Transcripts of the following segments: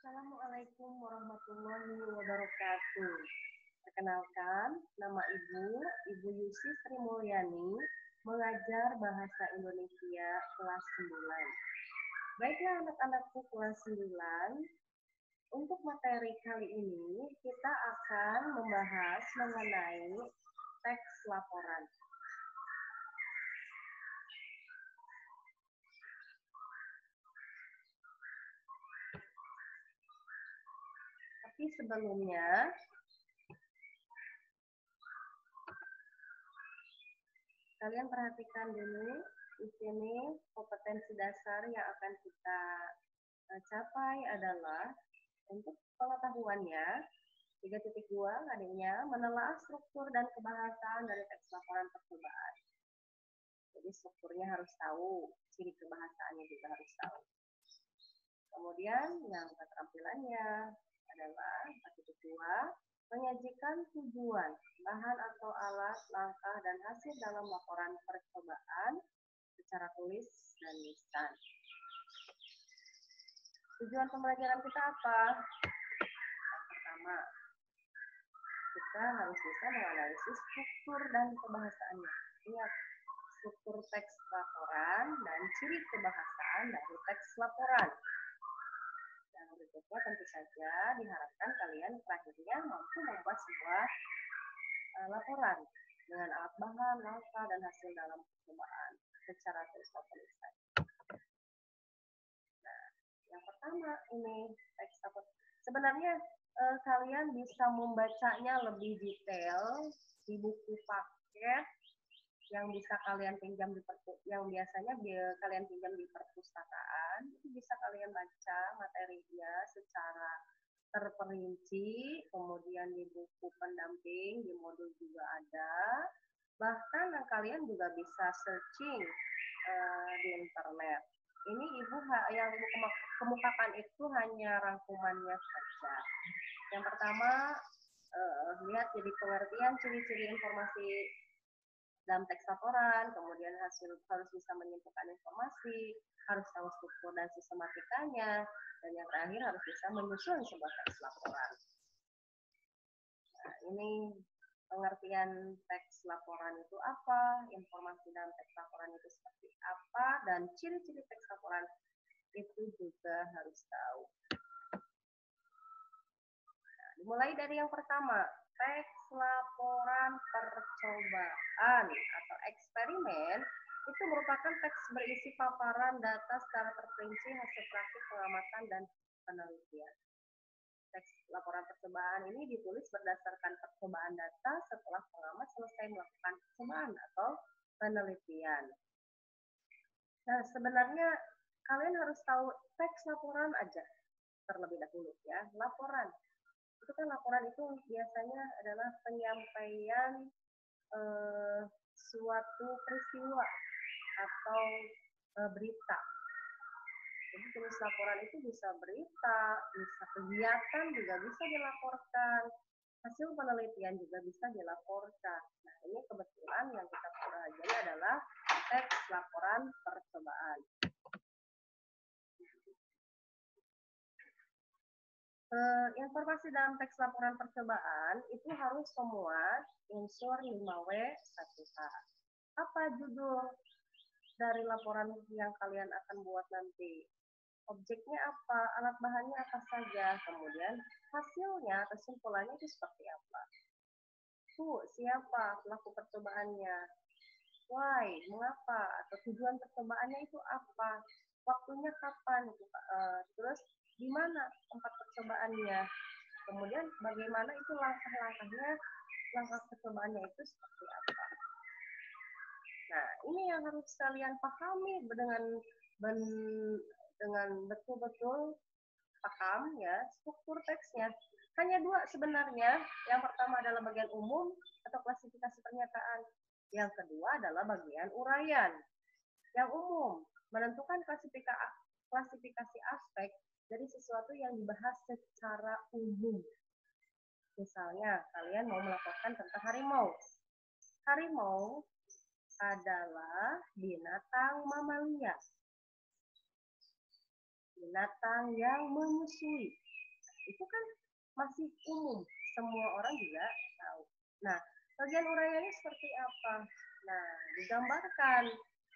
Assalamualaikum warahmatullahi wabarakatuh. Perkenalkan, nama Ibu Yusi Sri Mulyani, mengajar Bahasa Indonesia kelas 9. Baiklah anak-anakku kelas 9, untuk materi kali ini kita akan membahas mengenai teks laporan. Tapi sebelumnya, kalian perhatikan dulu di sini kompetensi dasar yang akan kita capai adalah untuk pengetahuannya 3.2 adanya menelaah struktur dan kebahasaan dari teks laporan percobaan. Jadi strukturnya harus tahu, ciri kebahasaannya juga harus tahu. Kemudian yang keterampilannya adalah 4.2 menyajikan tujuan, bahan atau alat, langkah, dan hasil dalam laporan percobaan secara tulis dan lisan. Tujuan pembelajaran kita apa? Yang pertama, kita harus bisa menganalisis struktur dan kebahasaannya. Ingat, struktur teks laporan dan ciri kebahasaan dari teks laporan. Dan berikutnya tentu saja diharapkan kalian akhirnya mampu membuat sebuah laporan dengan alat bahan, langkah, dan hasil dalam percobaan secara tulis dan tulisan. Nah, yang pertama ini teks apa? Sebenarnya kalian bisa membacanya lebih detail di buku paket yang bisa kalian pinjam yang biasanya kalian pinjam di perpustakaan. Itu bisa kalian baca materinya secara terperinci, kemudian di buku pendamping, di modul juga ada. Bahkan kalian juga bisa searching di internet. Ini yang Ibu kemukakan itu hanya rangkumannya saja. Yang pertama, lihat jadi pengertian ciri-ciri informasi dalam teks laporan, kemudian harus bisa menyimpulkan informasi, harus tahu struktur dan sistematikanya, dan yang terakhir harus bisa menyusun sebuah teks laporan. Nah, ini pengertian teks laporan itu apa, informasi dalam teks laporan itu seperti apa, dan ciri-ciri teks laporan itu juga harus tahu. Nah, dimulai dari yang pertama, teks laporan percobaan atau eksperimen itu merupakan teks berisi paparan data secara terperinci hasil praktik pengamatan dan penelitian. Teks laporan percobaan ini ditulis berdasarkan percobaan data setelah pengamat selesai melakukan percobaan atau penelitian. Nah, sebenarnya kalian harus tahu teks laporan aja terlebih dahulu ya. Laporan itu kan laporan itu biasanya adalah penyampaian suatu peristiwa atau berita. Jadi jenis laporan itu bisa berita, bisa kegiatan juga bisa dilaporkan, hasil penelitian juga bisa dilaporkan. Nah, ini kebetulan yang kita pelajari adalah teks laporan percobaan. Informasi dalam teks laporan percobaan itu harus memuat unsur 5W1H. Apa judul dari laporan yang kalian akan buat nanti? Objeknya apa? Alat bahannya apa saja? Kemudian hasilnya, kesimpulannya itu seperti apa? Siapa pelaku percobaannya? Why? Mengapa? Atau tujuan percobaannya itu apa? Waktunya kapan? Terus di mana tempat percobaannya? Kemudian bagaimana itu langkah-langkahnya, langkah percobaannya itu seperti apa? Nah, ini yang harus kalian pahami dengan betul-betul paham ya struktur teksnya. Hanya dua sebenarnya. Yang pertama adalah bagian umum atau klasifikasi pernyataan. Yang kedua adalah bagian uraian. Yang umum menentukan klasifikasi aspek dari sesuatu yang dibahas secara umum. Misalnya, kalian mau melaporkan tentang harimau. Harimau adalah binatang mamalia. binatang yang menyusui. Itu kan masih umum, semua orang juga tahu. Nah, bagian uraiannya seperti apa? Nah, digambarkan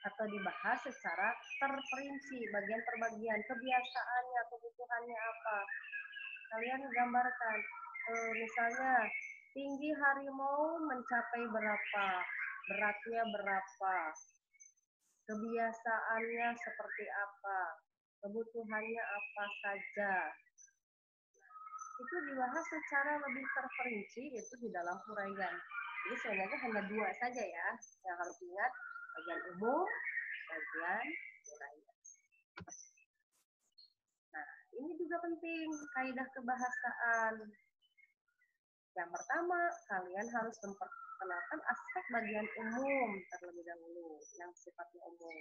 atau dibahas secara terperinci, bagian per bagian, kebiasaannya, kebutuhannya apa. Kalian gambarkan, misalnya tinggi harimau mencapai berapa, beratnya berapa, kebiasaannya seperti apa, kebutuhannya apa saja. Itu dibahas secara lebih terperinci itu di dalam uraian. Jadi sebenarnya hanya dua saja ya yang harus diingat, bagian umum, bagian uraian. Nah, ini juga penting kaidah kebahasaan. Yang pertama, kalian harus memperkenalkan aspek bagian umum terlebih dahulu, yang sifatnya umum.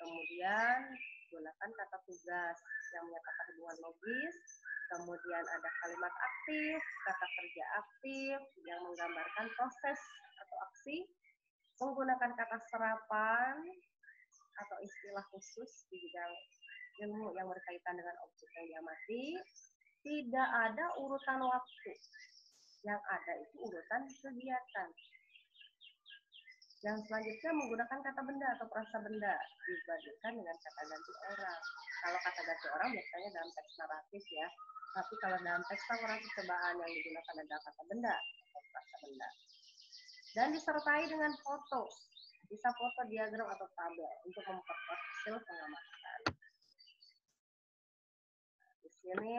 Kemudian, gunakan kata tugas yang menyatakan hubungan logis. Kemudian ada kalimat aktif, kata kerja aktif yang menggambarkan proses atau aksi. Menggunakan kata serapan atau istilah khusus di bidang ilmu yang berkaitan dengan objek yang diamati. Tidak ada urutan waktu. Yang ada itu urutan kegiatan. Yang selanjutnya menggunakan kata benda atau perasa benda dibandingkan dengan kata ganti orang. Kalau kata ganti orang biasanya dalam teks naratif ya, tapi kalau dalam teks laporan percobaan yang digunakan adalah kata benda atau perasa benda. Dan disertai dengan foto, bisa foto diagram atau tabel untuk memperkuat hasil pengamatan. Di sini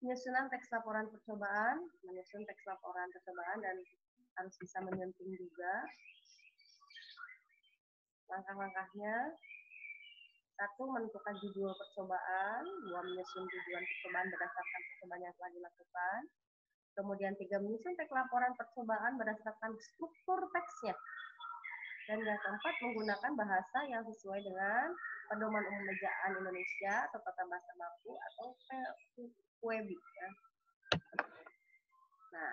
penyusunan teks laporan percobaan, menyusun teks laporan percobaan dan harus bisa menyunting juga. Langkah-langkahnya, 1. Menentukan judul percobaan, 2. Menyusun tujuan percobaan berdasarkan percobaan yang telah dilakukan. Kemudian 3. Menyusun teks laporan percobaan berdasarkan struktur teksnya. Dan yang keempat, menggunakan bahasa yang sesuai dengan Pedoman Umum Ejaan Indonesia atau Tata Bahasa Baku atau PUEBI. Ya. Nah,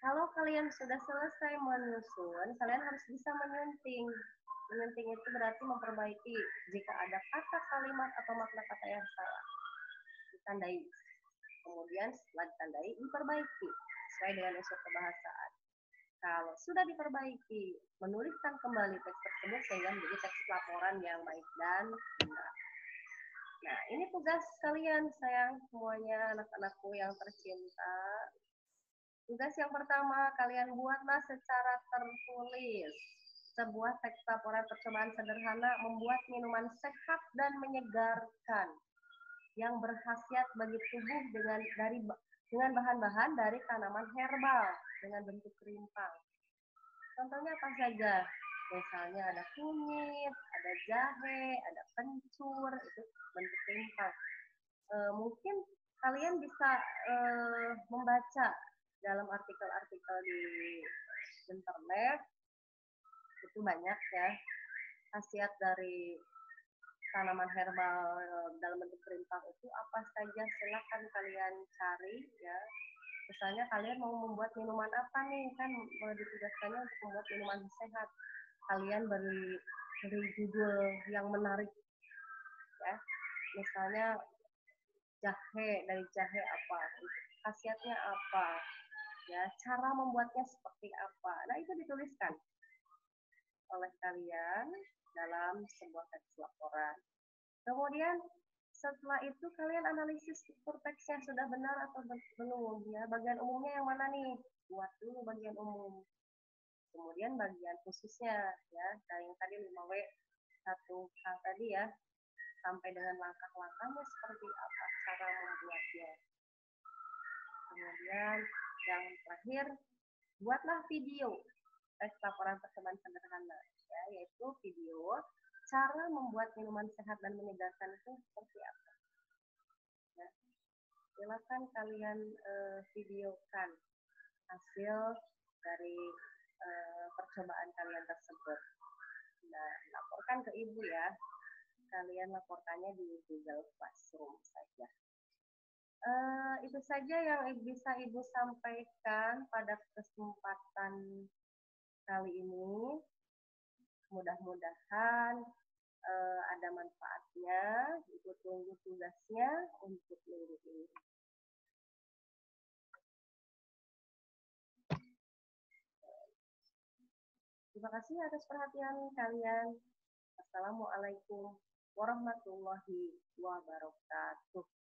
kalau kalian sudah selesai menyusun, kalian harus bisa menyunting. Menyunting itu berarti memperbaiki jika ada kata, kalimat, atau makna kata yang salah. Ditandai. Kemudian setelah ditandai, diperbaiki sesuai dengan unsur kebahasaan. Kalau sudah diperbaiki, menuliskan kembali teks tersebut sehingga menjadi teks laporan yang baik dan benar. Nah, ini tugas kalian, sayang semuanya, anak-anakku yang tercinta. Tugas yang pertama, kalian buatlah secara tertulis sebuah teks laporan percobaan sederhana membuat minuman sehat dan menyegarkan yang berkhasiat bagi tubuh dengan bahan-bahan dari tanaman herbal dengan bentuk rimpang. Contohnya apa saja? Misalnya ada kunyit, ada jahe, ada kencur, itu bentuk rimpang. Mungkin kalian bisa membaca dalam artikel-artikel di internet, itu banyak ya khasiat dari tanaman herbal dalam bentuk rimpang itu apa saja, silakan kalian cari ya. Misalnya kalian mau membuat minuman apa nih, kan ditugaskannya untuk membuat minuman sehat. Kalian beri judul yang menarik ya. Misalnya jahe, dari jahe apa, khasiatnya apa, ya, cara membuatnya seperti apa. Nah, itu dituliskan oleh kalian dalam sebuah teks laporan. Kemudian setelah itu kalian analisis struktur teksnya sudah benar atau belum ya. Bagian umumnya yang mana nih? Buat dulu bagian umum. Kemudian bagian khususnya ya, yang tadi 5W 1K tadi ya, sampai dengan langkah-langkahnya seperti apa cara membuatnya. Kemudian yang terakhir, buatlah video teks laporan percobaan sederhana ya, yaitu video cara membuat minuman sehat dan menyegarkan itu seperti apa. Ya. Silakan kalian videokan hasil dari percobaan kalian tersebut. Nah, laporkan ke ibu ya. Kalian laporkannya di Google Classroom saja. Itu saja yang bisa Ibu sampaikan pada kesempatan kali ini. Mudah-mudahan ada manfaatnya. Ibu tunggu tugasnya untuk minggu ini. Terima kasih atas perhatian kalian. Assalamualaikum warahmatullahi wabarakatuh.